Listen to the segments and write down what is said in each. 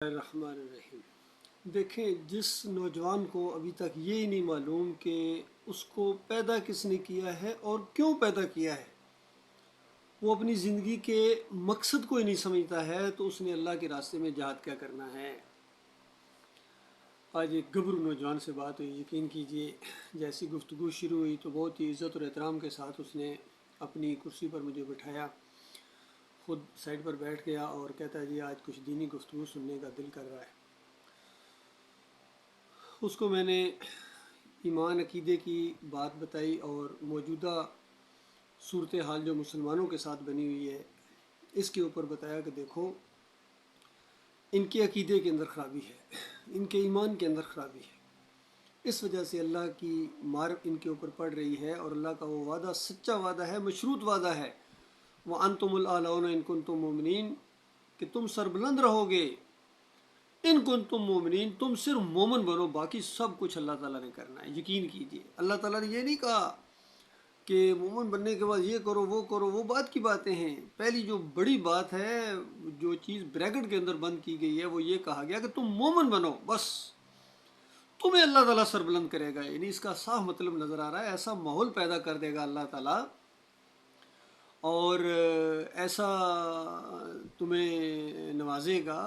الرحمن الرحیم۔ دیکھیں، جس نوجوان کو ابھی تک یہ نہیں معلوم کہ اس کو پیدا کس نے کیا ہے اور کیوں پیدا کیا ہے، وہ اپنی زندگی کے مقصد کو ہی نہیں سمجھتا ہے، تو اس نے اللہ کے راستے میں جہاد کیا کرنا ہے۔ آج ایک گبرو نوجوان سے بات ہوئی، یقین کیجئے جیسی گفتگو شروع ہوئی تو بہت ہی عزت اور احترام کے ساتھ اس نے اپنی کرسی پر مجھے بٹھایا، خود سائڈ پر بیٹھ گیا اور کہتا ہے جی آج کچھ دینی گفتگو سننے کا دل کر رہا ہے۔ اس کو میں نے ایمان عقیدے کی بات بتائی اور موجودہ صورتحال جو مسلمانوں کے ساتھ بنی ہوئی ہے اس کے اوپر بتایا کہ دیکھو، ان کے عقیدے کے اندر خرابی ہے، ان کے ایمان کے اندر خرابی ہے، اس وجہ سے اللہ کی مار ان کے اوپر پڑ رہی ہے، اور اللہ کا وہ وعدہ سچا وعدہ ہے، مشروط وعدہ ہے، وَأَنْتُمُ الْأَعْلَوْنَ إِن كُنتُم مُؤْمِنِينَ، کہ تم سربلند رہو گے، ان کنتم مومنین، تم صرف مومن بنو، باقی سب کچھ اللہ تعالیٰ نے کرنا ہے۔ یقین کیجئے اللہ تعالیٰ نے یہ نہیں کہا کہ مومن بننے کے بعد یہ کرو وہ کرو، وہ بات کی باتیں ہیں۔ پہلی جو بڑی بات ہے، جو چیز بریکٹ کے اندر بند کی گئی ہے، وہ یہ کہا گیا کہ تم مومن بنو، بس تمہیں اللہ تعالیٰ سربلند کرے گا۔ یعنی اس کا صاف مطلب نظر آ رہا ہے، ایسا ماحول پیدا کر دے گا اللہ تعالیٰ اور ایسا تمہیں نوازے گا۔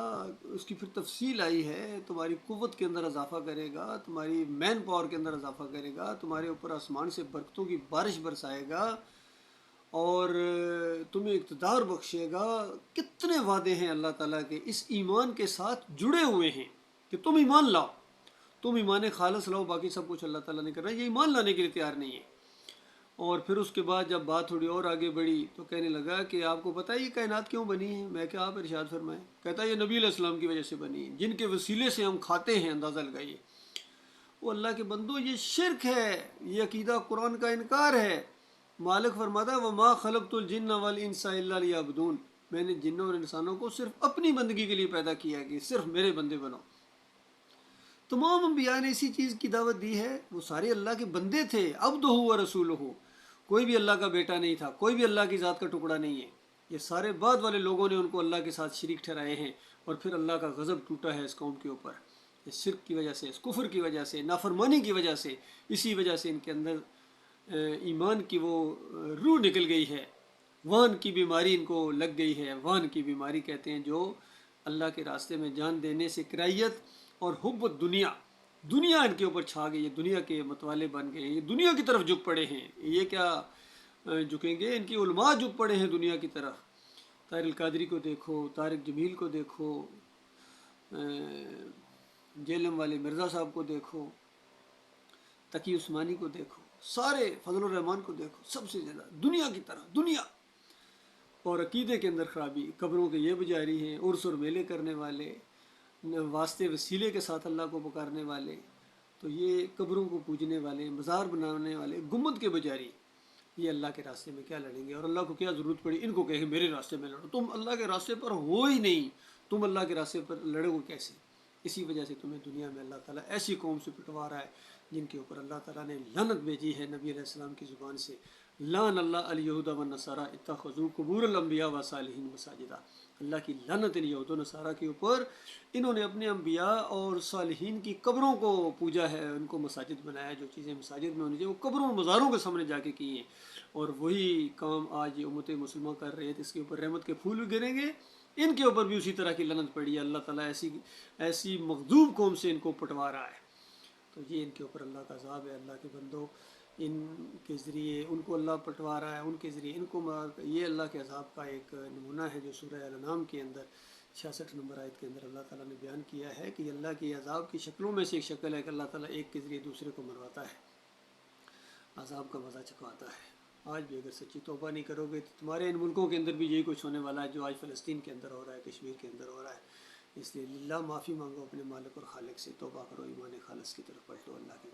اس کی پھر تفصیل آئی ہے، تمہاری قوت کے اندر اضافہ کرے گا، تمہاری مین پاور کے اندر اضافہ کرے گا، تمہارے اوپر آسمان سے برکتوں کی بارش برسائے گا اور تمہیں اقتدار بخشے گا۔ کتنے وعدے ہیں اللہ تعالیٰ کے اس ایمان کے ساتھ جڑے ہوئے ہیں کہ تم ایمان لاؤ، تم ایمان خالص لاؤ، باقی سب کچھ اللہ تعالیٰ نے کرنا ہے۔ یہ ایمان لانے کے لیے تیار نہیں ہے۔ اور پھر اس کے بعد جب بات تھوڑی اور آگے بڑھی تو کہنے لگا کہ آپ کو پتہ ہے یہ کائنات کیوں بنی ہے؟ میں کہ آپ ارشاد فرمائیں۔ کہتا ہے یہ نبی علیہ السلام کی وجہ سے بنی ہے، جن کے وسیلے سے ہم کھاتے ہیں، اندازہ لگائیے۔ وہ اللہ کے بندو، یہ شرک ہے، یہ عقیدہ قرآن کا انکار ہے۔ مالک فرماتا ہے وَمَا خَلَقْتُ الْجِنَّ وَالْإِنسَ إِلَّا لِيَعْبُدُونِ، میں نے جنوں اور انسانوں کو صرف اپنی بندگی کے لیے پیدا کیا ہے کہ صرف میرے بندے بنو۔ تمام انبیاء نے اسی چیز کی دعوت دی ہے، وہ سارے اللہ کے بندے تھے، عبدہ و رسولہ، کوئی بھی اللہ کا بیٹا نہیں تھا، کوئی بھی اللہ کی ذات کا ٹکڑا نہیں ہے۔ یہ سارے بعد والے لوگوں نے ان کو اللہ کے ساتھ شریک ٹھہرائے ہیں، اور پھر اللہ کا غضب ٹوٹا ہے اس قوم کے اوپر، اس شرک کی وجہ سے، اس کفر کی وجہ سے، نافرمانی کی وجہ سے۔ اسی وجہ سے ان کے اندر ایمان کی وہ روح نکل گئی ہے، وہن کی بیماری ان کو لگ گئی ہے۔ وہن کی بیماری کہتے ہیں جو اللہ کے راستے میں جان دینے سے کرائیت اور حب دنیا، دنیا ان کے اوپر چھا گئی ہے، دنیا کے متوالے بن گئے ہیں، یہ دنیا کی طرف جھک پڑے ہیں۔ یہ کیا جھکیں گے؟ ان کی علماء جھک پڑے ہیں دنیا کی طرف۔ طاہر القادری کو دیکھو، طارق جمیل کو دیکھو، جیلم والے مرزا صاحب کو دیکھو، تقی عثمانی کو دیکھو، سارے فضل الرحمان کو دیکھو، سب سے زیادہ دنیا کی طرف، دنیا اور عقیدے کے اندر خرابی۔ قبروں کے یہ پجاری ہیں، عرس اور میلے کرنے والے، واسطے وسیلے کے ساتھ اللہ کو پکارنے والے، تو یہ قبروں کو پوجنے والے، مزار بنانے والے، گنبد کے پجاری، یہ اللہ کے راستے میں کیا لڑیں گے؟ اور اللہ کو کیا ضرورت پڑی ان کو کہے میرے راستے میں لڑو؟ تم اللہ کے راستے پر ہو ہی نہیں، تم اللہ کے راستے پر لڑو گے کیسے؟ اسی وجہ سے تمہیں دنیا میں اللہ تعالیٰ ایسی قوم سے پٹوا رہا ہے جن کے اوپر اللہ تعالیٰ نے لعنت بھیجی ہے نبی علیہ السلام کی زبان سے۔ لعن اللہ الیہود والنصارى اتخذوا قبور الانبیاء والصالحین مساجدا، اللہ کی لعنت ان یہود و نصارہ کے اوپر، انہوں نے اپنے انبیاء اور صالحین کی قبروں کو پوجا ہے، ان کو مساجد بنایا، جو چیزیں مساجد میں ہونی چاہیے وہ قبروں اور مزاروں کے سامنے جا کے کی ہیں، اور وہی کام آج یہ امت مسلمہ کر رہے تھے۔ اس کے اوپر رحمت کے پھول بھی گریں گے، ان کے اوپر بھی اسی طرح کی لعنت پڑی ہے۔ اللہ تعالیٰ ایسی مغضوب قوم سے ان کو پٹوا رہا ہے، تو یہ ان کے اوپر اللہ کا عذاب ہے۔ اللہ کے بندو، ان کے ذریعے ان کو اللہ پٹوا رہا ہے، ان کے ذریعے ان کو یہ اللہ کے عذاب کا ایک نمونہ ہے جو سورہ الانعام کے اندر 66 نمبر آیت کے اندر اللہ تعالیٰ نے بیان کیا ہے کہ اللہ کی عذاب کی شکلوں میں سے ایک شکل ہے کہ اللہ تعالیٰ ایک کے ذریعے دوسرے کو مرواتا ہے، عذاب کا مزہ چکھواتا ہے۔ آج بھی اگر سچی توبہ نہیں کرو گے تو تمہارے ان ملکوں کے اندر بھی یہی کچھ ہونے والا ہے جو آج فلسطین کے اندر ہو رہا ہے، کشمیر کے اندر ہو رہا ہے۔ اس لیے اللہ معافی مانگو اپنے مالک اور خالق سے، توبہ کرو، ایمان خالص کی طرف پلٹو اللہ کے